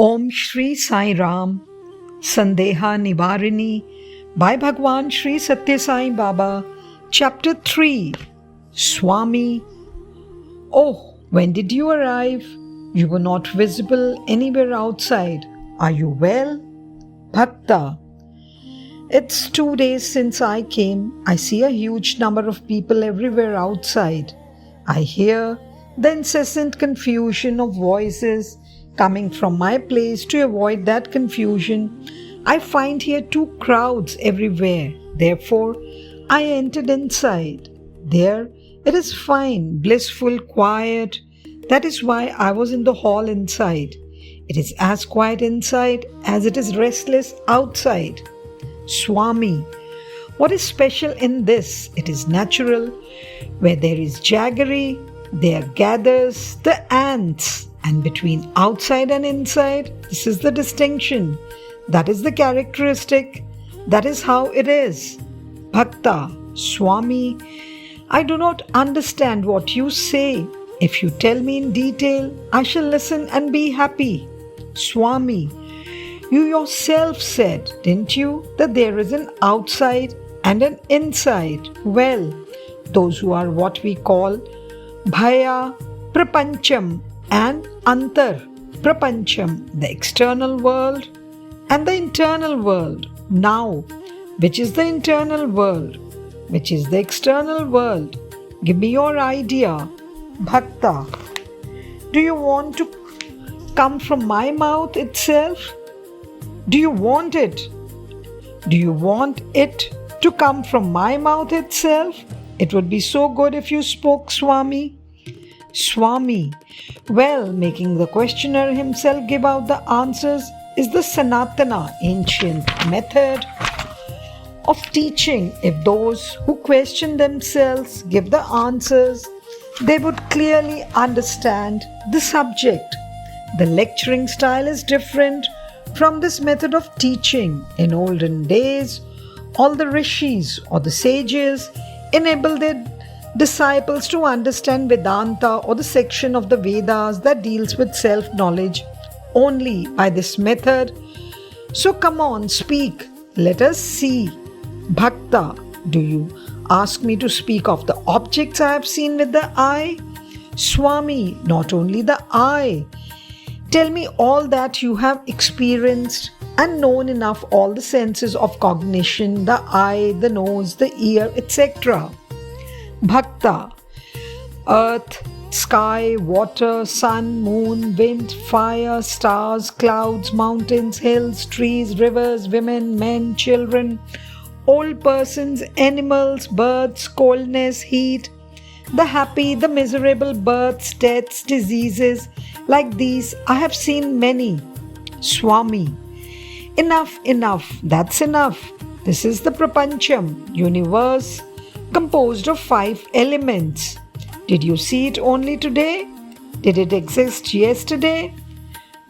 Om Shri Sai Ram, Sandeha Nivarini by Bhagavan Shri Sathya Sai Baba, Chapter 3, Swami. Oh, when did you arrive? You were not visible anywhere outside. Are you well? Bhakta. It's 2 days since I came. I see a huge number of people everywhere outside. I hear the incessant confusion of voices coming from my place. To avoid that confusion, I find here two crowds everywhere. Therefore, I entered inside. There it is fine, blissful, quiet. That is why I was in the hall inside. It is as quiet inside as it is restless outside. Swami. What is special in this? It is natural. Where there is jaggery, there gathers the ants. And between outside and inside, this is the distinction. That is the characteristic. That is how it is. Bhakta. Swami. I do not understand what you say. If you tell me in detail, I shall listen and be happy. Swami. You yourself said, didn't you, that there is an outside and an inside? Well, those who are what we call Bhaya Prapancham and Antar Prapancham, the external world and the internal world. Now, which is the internal world? Which is the external world? Give me your idea. Bhakta. Do you want to come from my mouth itself? Do you want it? Do you want it to come from my mouth itself? It would be so good if you spoke, Swami. Swami. Well, making the questioner himself give out the answers is the Sanatana, ancient method of teaching. If those who question themselves give the answers, they would clearly understand the subject. The lecturing style is different from this method of teaching. In olden days, all the rishis or the sages enable their disciples to understand Vedanta or the section of the Vedas that deals with self-knowledge only by this method. So come on, speak. Let us see. Bhakta, do you ask me to speak of the objects I have seen with the eye? Swami, not only the eye. Tell me all that you have experienced and known enough, all the senses of cognition, the eye, the nose, the ear, etc. Bhakta. Earth, sky, water, sun, moon, wind, fire, stars, clouds, mountains, hills, trees, rivers, women, men, children, old persons, animals, birds, coldness, heat, the happy, the miserable, births, deaths, diseases. Like these, I have seen many. Swami. Enough. That's enough. This is the Prapancham, universe, composed of 5 elements. Did you see it only today? Did it exist yesterday?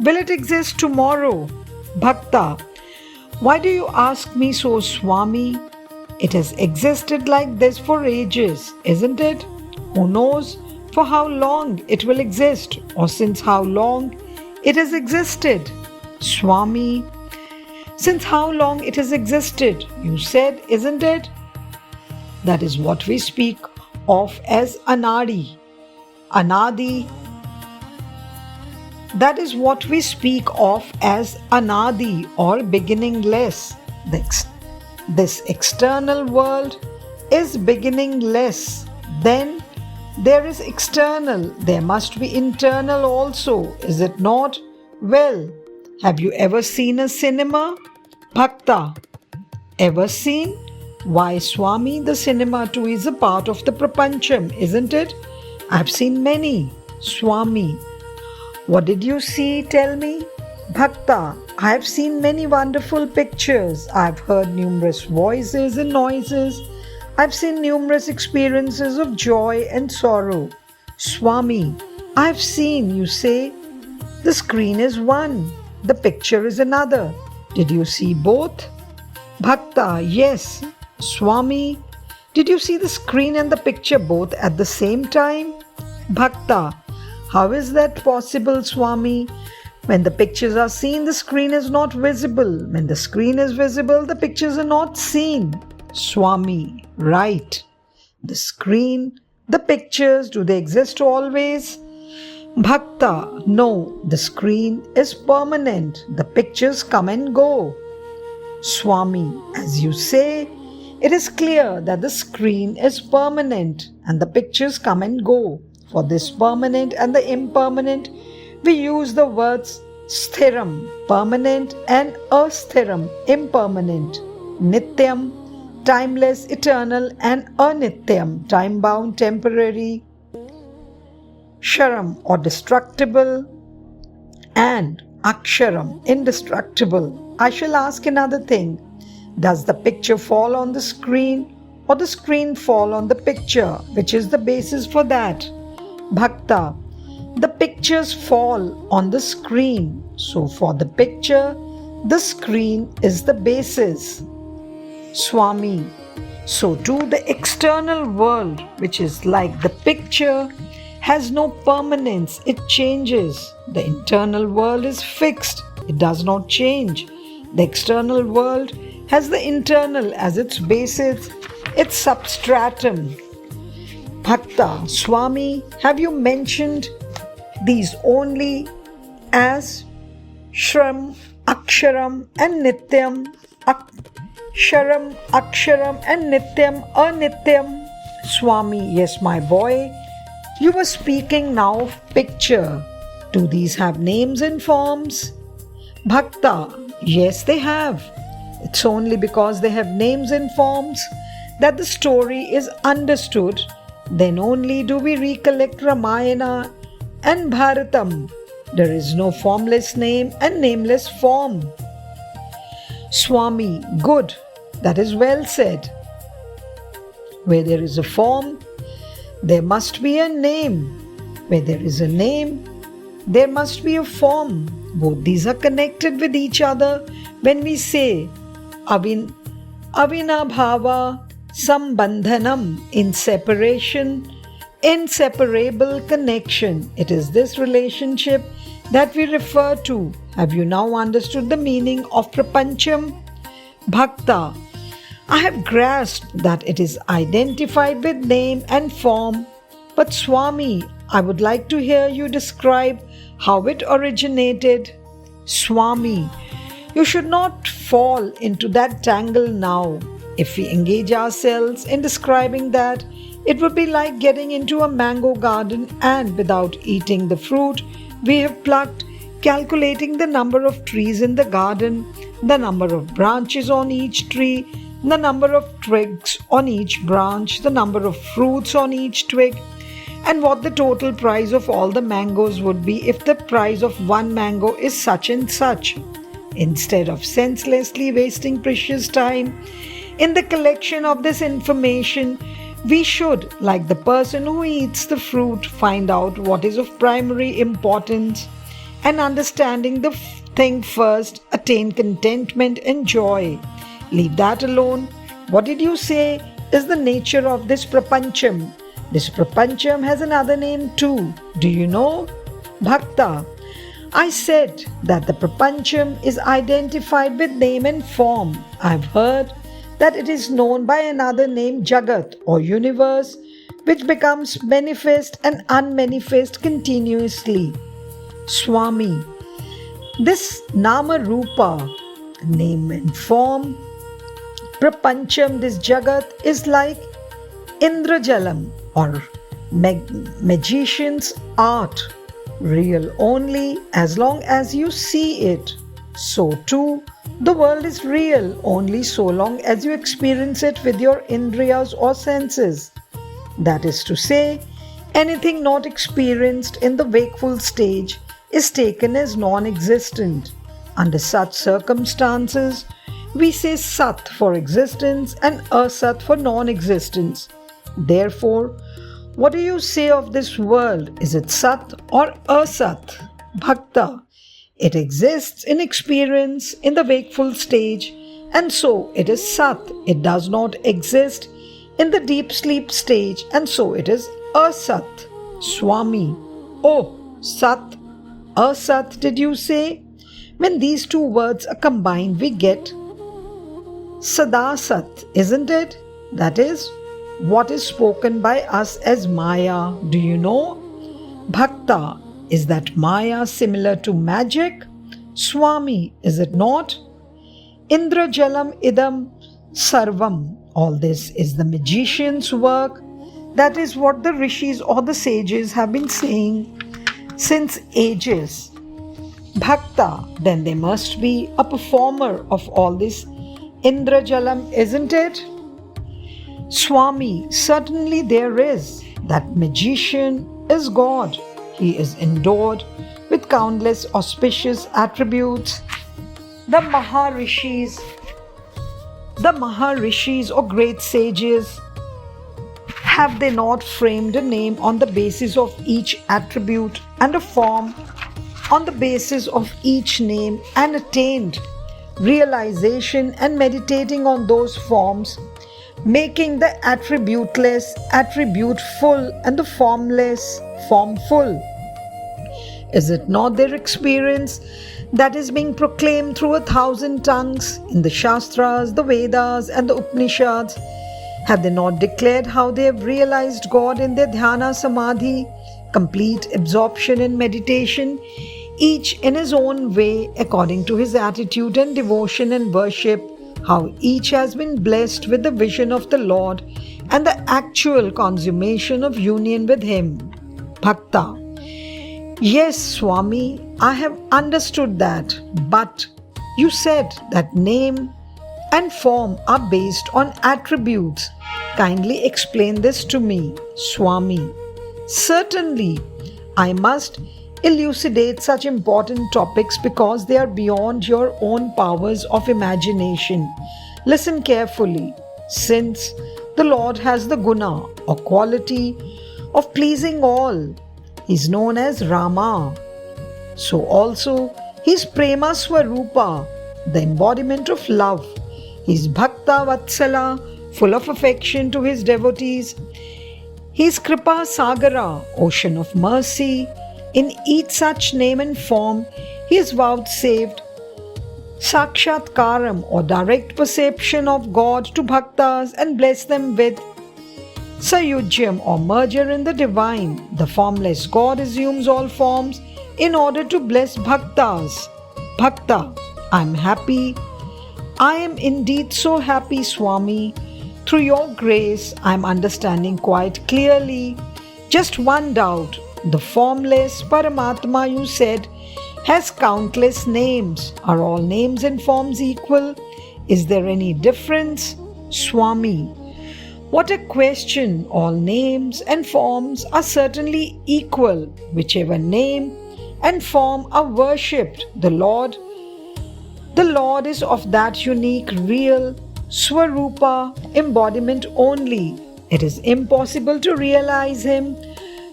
Will it exist tomorrow? Bhakta. Why do you ask me so, Swami? It has existed like this for ages, isn't it? Who knows for how long it will exist, or since how long it has existed? Swami. Since how long it has existed, you said, isn't it? That is what we speak of as Anadi. Anadi. That is what we speak of as Anadi or beginningless. This external world is beginningless. Then there is external. There must be internal also, is it not? Well, have you ever seen a cinema? Bhakta. Ever seen? Why, Swami, the cinema too is a part of the Prapancham, isn't it? I've seen many. Swami. What did you see? Tell me. Bhakta. I have seen many wonderful pictures. I've heard numerous voices and noises. I've seen numerous experiences of joy and sorrow. Swami. I've seen, you say. The screen is one. The picture is another. Did you see both? Bhakta. Yes. Swami. Did you see the screen and the picture both at the same time? Bhakta. How is that possible, Swami? When the pictures are seen, the screen is not visible. When the screen is visible, the pictures are not seen. Swami, right. The screen, the pictures, do they exist always? Bhakta, no, the screen is permanent. The pictures come and go. Swami, as you say, it is clear that the screen is permanent and the pictures come and go. For this permanent and the impermanent, we use the words sthiram, permanent, and asthiram, impermanent, nityam, timeless, eternal, and anityam, time-bound, temporary, sharam or destructible, and aksharam, indestructible. I shall ask another thing. Does the picture fall on the screen or the screen fall on the picture? Which is the basis for that? Bhakta, the pictures fall on the screen. So for the picture, the screen is the basis. Swami, so too the external world, which is like the picture, has no permanence, it changes. The internal world is fixed, it does not change. The external world has the internal as its basis, its substratum. Bhakta, Swami, have you mentioned these only as Shram, Aksharam and Nityam? Sharam, Aksharam and Nityam, Anityam? Swami, yes, my boy. You were speaking now of picture. Do these have names and forms? Bhakta, yes, they have. It's only because they have names and forms that the story is understood. Then only do we recollect Ramayana and Bharatam. There is no formless name and nameless form. Swami, good. That is well said. Where there is a form, there must be a name. Where there is a name, there must be a form. Both these are connected with each other when we say avinabhava sambandhanam, inseparable connection. It is this relationship that we refer to. Have you now understood the meaning of prapancham? Bhakta, I have grasped that it is identified with name and form, but Swami, I would like to hear you describe how it originated. Swami, you should not fall into that tangle now. If we engage ourselves in describing that, it would be like getting into a mango garden and without eating the fruit we have plucked, calculating the number of trees in the garden, the number of branches on each tree, the number of twigs on each branch, the number of fruits on each twig, and what the total price of all the mangoes would be if the price of one mango is such and such. Instead of senselessly wasting precious time in the collection of this information, we should, like the person who eats the fruit, find out what is of primary importance and, understanding the thing first, attain contentment and joy. Leave that alone. What did you say is the nature of this prapancham? This prapancham has another name too. Do you know? Bhakta, I said that the prapancham is identified with name and form. I've heard that it is known by another name, Jagat or universe, which becomes manifest and unmanifest continuously. Swami, this Nama Rupa, name and form, prapancham, this Jagat, is like Indrajalam or magician's art, real only as long as you see it. So too, the world is real only so long as you experience it with your indriyas or senses. That is to say, anything not experienced in the wakeful stage is taken as non-existent. Under such circumstances, we say Sat for existence and Asat for non-existence. Therefore, what do you say of this world? Is it Sat or Asat? Bhakta, it exists in experience in the wakeful stage, and so it is Sat. It does not exist in the deep sleep stage, and so it is Asat. Swami, oh, Sat, Asat, did you say? When these two words are combined, we get Sadasat, isn't it? That is, what is spoken by us as Maya. Do you know? Bhakta, is that Maya similar to magic? Swami, is it not? Indrajalam idam sarvam. All this is the magician's work. That is what the rishis or the sages have been saying since ages. Bhakta, then there must be a performer of all this Indrajalam, isn't it? Swami, certainly there is. That magician is God. He is endowed with countless auspicious attributes. The Maharishis or great sages, have they not framed a name on the basis of each attribute and a form on the basis of each name and attained realization and meditating on those forms, making the attributeless attributeful and the formless formful? Is it not their experience that is being proclaimed through 1,000 tongues in the Shastras, the Vedas and the Upanishads? Have they not declared how they have realized God in their dhyana samadhi, complete absorption in meditation, each in his own way according to his attitude and devotion and worship, how each has been blessed with the vision of the Lord and the actual consummation of union with him? Bhakta. Yes, Swami, I have understood that, but you said that name and form are based on attributes. Kindly explain this to me, Swami. Certainly, I must elucidate such important topics because they are beyond your own powers of imagination. Listen carefully. Since the Lord has the guna or quality of pleasing all, he is known as Rama. So also he is Prema Swarupa, the embodiment of love. He is Bhakta Vatsala, full of affection to his devotees. He is Kripa Sagara, ocean of mercy. In each such name and form, he is vouchsafed Sakshatkaram or direct perception of God to bhaktas and bless them with Sayujyam or merger in the divine. The formless God assumes all forms in order to bless bhaktas. Bhakta, I am happy. I am indeed so happy, Swami. Through your grace, I am understanding quite clearly. Just one doubt. The formless Paramatma, you said, has countless names. Are all names and forms equal? Is there any difference? Swami, what a question! All names and forms are certainly equal. Whichever name and form are worshipped, the Lord is of that unique, real, Swarupa embodiment only. It is impossible to realize him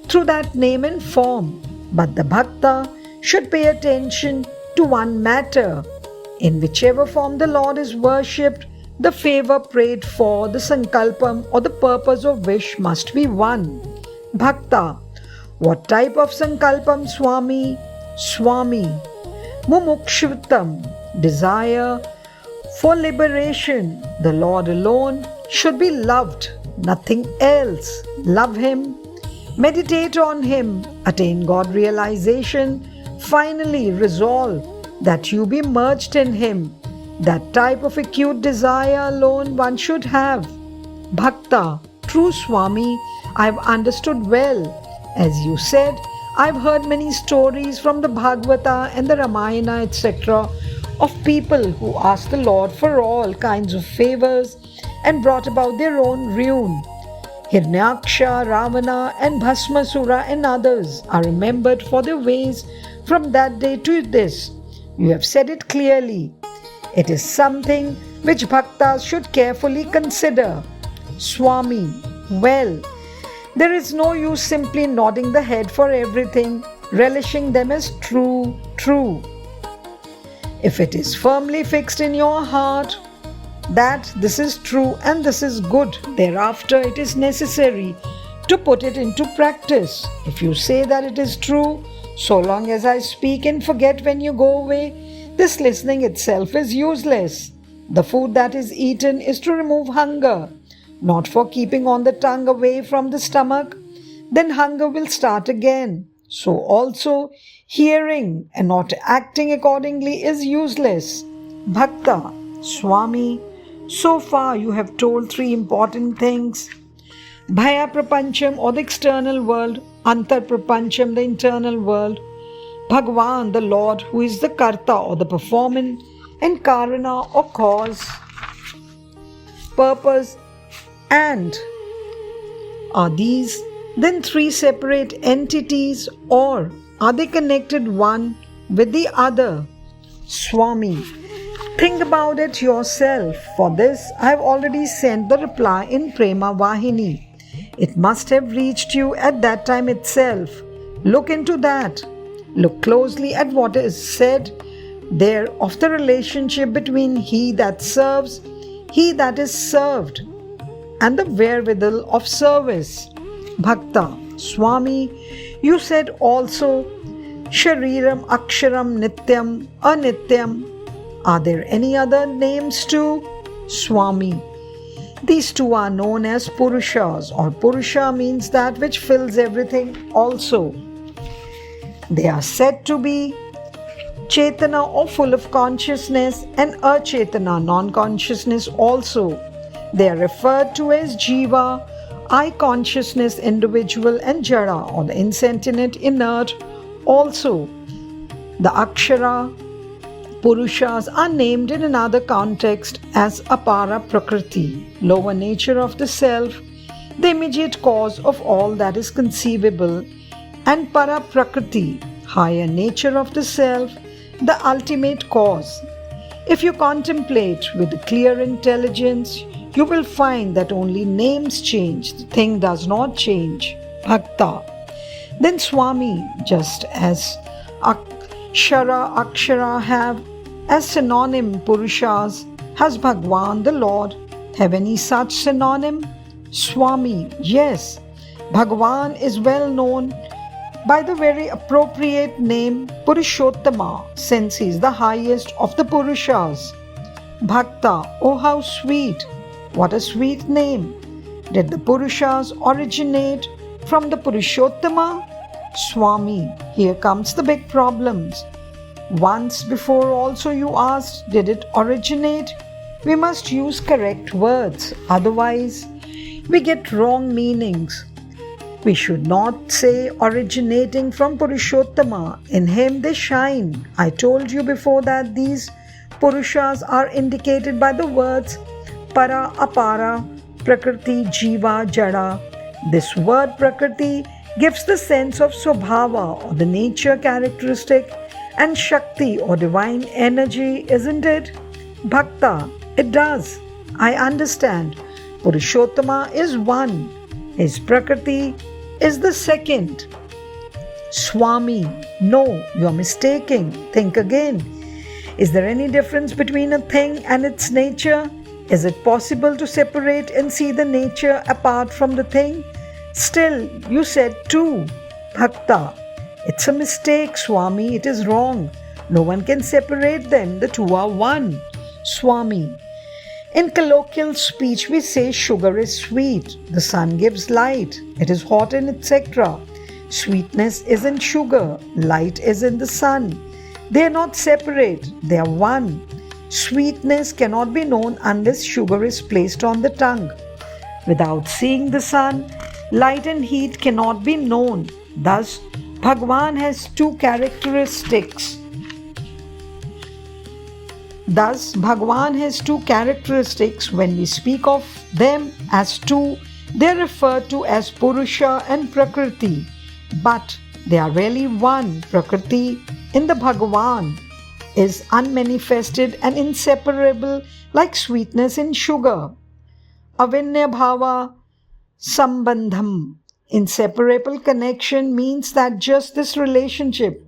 through that name and form. But the Bhakta should pay attention to one matter. In whichever form the Lord is worshipped, the favor prayed for, the sankalpam or the purpose of wish must be one. Bhakta, what type of sankalpam, Swami? Swami, mumukshvitam, desire for liberation. The Lord alone should be loved, nothing else. Love him, meditate on him, attain God realization, finally resolve that you be merged in him. That type of acute desire alone one should have. Bhakta, true Swami, I have understood well. As you said, I have heard many stories from the Bhagavata and the Ramayana, etc., of people who asked the Lord for all kinds of favors and brought about their own ruin. Hirnyaksha, Ravana and Bhasmasura and others are remembered for their ways from that day to this. You have said it clearly. It is something which bhaktas should carefully consider. Swami, well, there is no use simply nodding the head for everything, relishing them as true. If it is firmly fixed in your heart that this is true and this is good, thereafter it is necessary to put it into practice. If you say that it is true, So long as I speak and forget when you go away, this listening itself is useless. The food that is eaten is to remove hunger, not for keeping on the tongue away from the stomach. Then hunger will start again. So also, hearing and not acting accordingly is useless. Bhakta, Swami, so far you have told three important things. Bhaya Prapancham or the external world, Antar Prapancham the internal world, Bhagavan the Lord who is the Karta or the performance, and Karana or cause, purpose, and are these then three separate entities, or are they connected one with the other? Swami, think about it yourself. For this, I have already sent the reply in Prema Vahini. It must have reached you at that time itself. Look into that. Look closely at what is said there of the relationship between he that serves, he that is served, and the wherewithal of service. Bhakta, Swami, you said also Shariram, Aksharam, Nityam, Anityam. Are there any other names too? Swami, these two are known as Purushas, or Purusha means that which fills everything also. They are said to be Chetana or full of consciousness, and Achetana, non-consciousness also. They are referred to as Jiva, I consciousness, individual, and Jara or the insentient, inert also. The Akshara Purushas are named in another context as Apara Prakriti, lower nature of the self, the immediate cause of all that is conceivable, and Para Prakriti, higher nature of the self, the ultimate cause. If you contemplate with clear intelligence, you will find that only names change, the thing does not change. Bhakta. Then Swami, just as Akshara have as synonym Purushas, has Bhagavan the Lord have any such synonym? Swami, yes. Bhagavan is well known by the very appropriate name Purushottama, since he is the highest of the Purushas. Bhakta, oh how sweet! What a sweet name! Did the Purushas originate from the Purushottama? Swami, here comes the big problems. Once before also you asked, did it originate? We must use correct words, otherwise we get wrong meanings. We should not say originating from Purushottama. In him they shine. I told you before that these Purushas are indicated by the words Para, Apara, Prakriti, Jiva, Jada. This word Prakriti gives the sense of Swabhava or the nature characteristic, and Shakti or divine energy, isn't it? Bhakta, it does. I understand. Purushottama is one. His Prakriti is the second. Swami, no, you are mistaken. Think again. Is there any difference between a thing and its nature? Is it possible to separate and see the nature apart from the thing? Still, you said two. Bhakta, it's a mistake, Swami. It is wrong. No one can separate them. The two are one. Swami, in colloquial speech we say sugar is sweet. The sun gives light. It is hot and etc. Sweetness is in sugar. Light is in the sun. They are not separate. They are one. Sweetness cannot be known unless sugar is placed on the tongue. Without seeing the sun, light and heat cannot be known. Thus, Bhagavan has two characteristics. When we speak of them as two, they are referred to as Purusha and Prakriti. But they are really one. Prakriti in the Bhagavan is unmanifested and inseparable like sweetness in sugar. Avinya bhava sambandham. Inseparable connection means that just this relationship,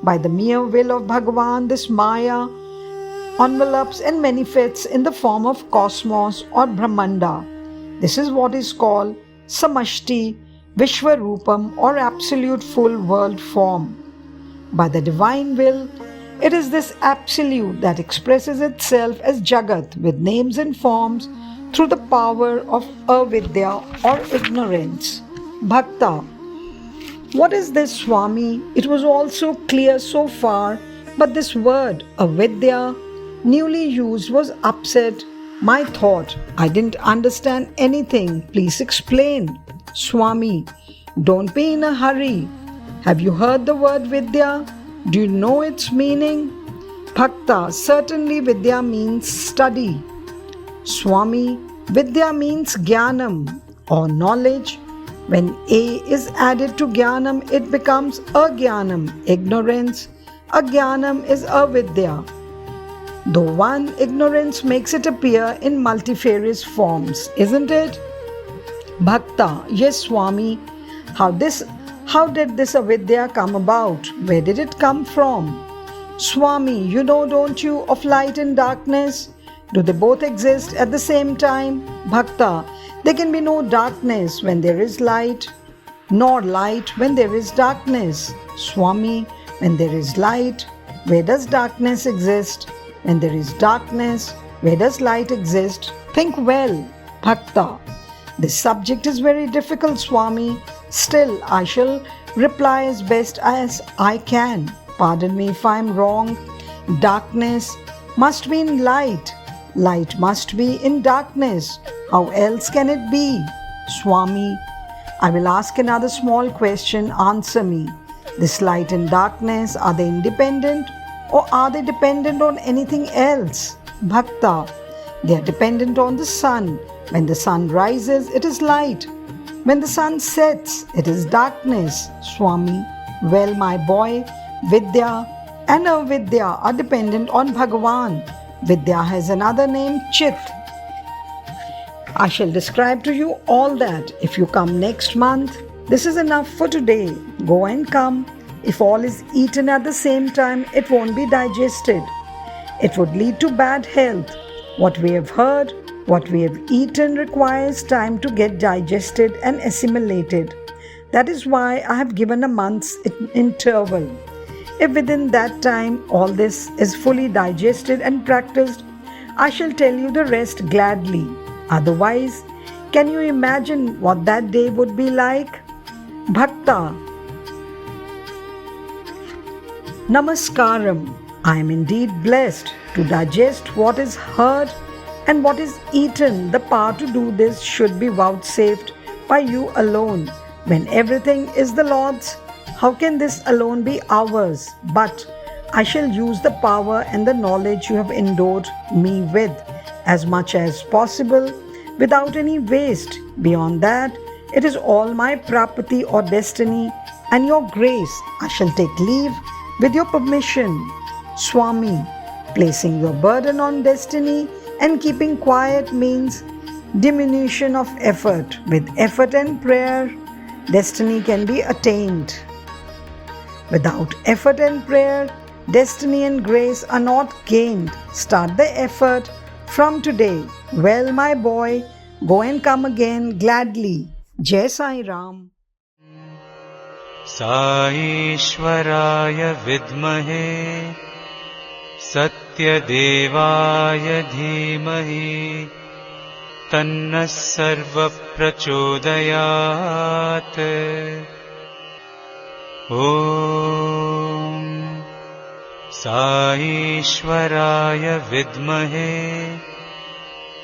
by the mere will of Bhagavan, this Maya envelops and manifests in the form of cosmos or Brahmanda. This is what is called Samashti Vishwarupam or absolute full world form. by the divine will. It is this absolute that expresses itself as Jagat with names and forms through the power of avidya or ignorance. Bhakta. What is this, Swami? It was all so clear so far, but this word, avidya, newly used, was upset my thought. I didn't understand anything. Please explain. Swami, don't be in a hurry. Have you heard the word vidya? Do you know its meaning? Bhakta, certainly vidya means study. Swami, vidya means jnanam or knowledge. When A is added to jnanam, it becomes ajnanam, ignorance. Ajnanam is avidya. Though one, ignorance makes it appear in multifarious forms, isn't it? Bhakta, yes, Swami. How did this avidya come about? Where did it come from? Swami, you know, don't you, of light and darkness? Do they both exist at the same time? Bhakta, there can be no darkness when there is light, nor light when there is darkness. Swami, when there is light, where does darkness exist? When there is darkness, where does light exist? Think well. Bhakta, this subject is very difficult, Swami. Still, I shall reply as best as I can. Pardon me if I am wrong. Darkness must be in light. Light must be in darkness. How else can it be? Swami, I will ask another small question. Answer me. This light and darkness, are they independent or are they dependent on anything else? Bhakta, they are dependent on the sun. When the sun rises, it is light. When the sun sets, it is darkness. Swami, well, my boy, Vidya and Avidya are dependent on Bhagavan. Vidya has another name, Chit. I shall describe to you all that if you come next month. This is enough for today. Go and come. If all is eaten at the same time, it won't be digested. It would lead to bad health. What we have heard, what we have eaten requires time to get digested and assimilated. That is why I have given a month's interval. If within that time all this is fully digested and practiced, I shall tell you the rest gladly. Otherwise, can you imagine what that day would be like? Bhakta. Namaskaram. I am indeed blessed to digest what is heard and what is eaten. The power to do this should be vouchsafed by you alone. When everything is the Lord's, how can this alone be ours? But I shall use the power and the knowledge you have endowed me with as much as possible without any waste. Beyond that, it is all my property or destiny and your grace. I shall take leave with your permission. Swami, placing your burden on destiny and keeping quiet means diminution of effort. With effort and prayer, destiny can be attained. Without effort and prayer, destiny and grace are not gained. Start the effort from today. Well, my boy, go and come again gladly. Jai Sai Ram. Saishwaraya vidmahe Sathya Devaya dhimahi Tanna sarva prachodayat. Om Saishwaraya vidmahe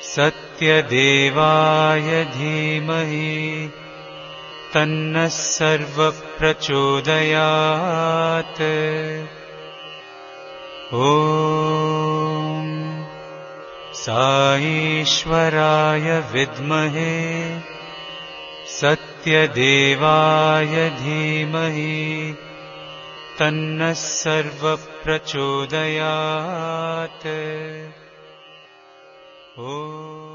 Sathya Devaya dhimahi Tanna sarva prachodayat. Om Saishwaraya vidmahe Sathya Devaya dhimahi Tanna sarva prachodayat. Om